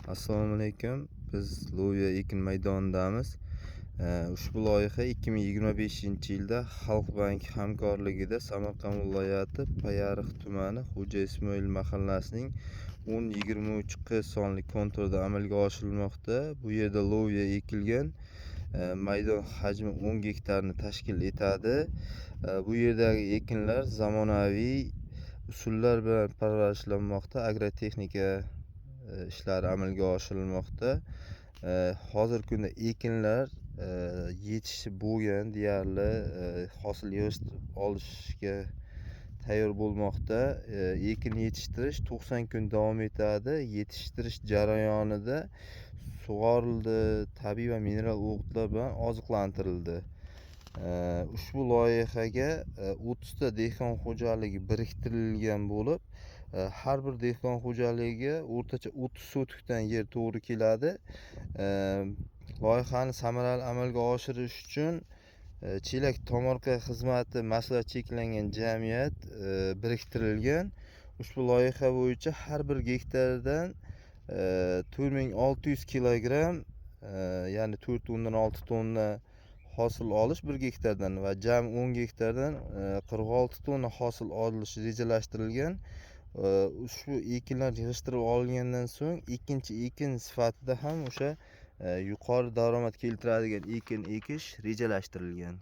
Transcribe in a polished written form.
Assalomu alaykum. Biz Loviya ekin maydonidamiz. Ushbu loyiha 2025-yilda Xalq banki hamkorligida Samarqand viloyati Payariq tumani Xo'ja Ismoil mahallasining 10-23 sonli konturida amalga oshirilmoqda. Bu yerda loviya ekilgan. Maydon hajmi 10 gektarni tashkil etadi. Bu yerdagi ekinlar zamonaviy usullar bilan parvarishlanmoqda. Agrotexnika ishlari amalga oshirilmoqda. Hozirgi kunda ekinlar yetishi bo'lgan, deyarli hosil yig'ishtirib olishga tayyor bo'lmoqda. Ekin yetishtirish 90 kun davom etadi. Yetishtirish jarayonida sug'orildi, tabiiy va mineral o'g'itlar bilan oziqlantirildi. Ushbu loyihaga 30 ta dehqon xo'jaligi biriktirilgan bo'lib, har bir dehqon xo'jaligiga o'rtacha 30 sotikdan yer to'g'ri keladi. Loyihani samarali amalga oshirish uchun Chelak tomorqa xizmati maslahat cheklangan jamiyat biriktirilgan. Ushbu loyiha bo'yicha har bir gektardan 4600 kilogramm, ya'ni 4 o'ndan 6 tonna hosil olish bir gektardan va jami 10 gektardan 46 tonna hosil olish rejalashtirilgan. Ushbu ekinlar yig'ishtirib olingandan so'ng ikkinchi ekin sifatida ham o'sha yuqori daromad keltiradigan ekin ekish rejalashtirilgan.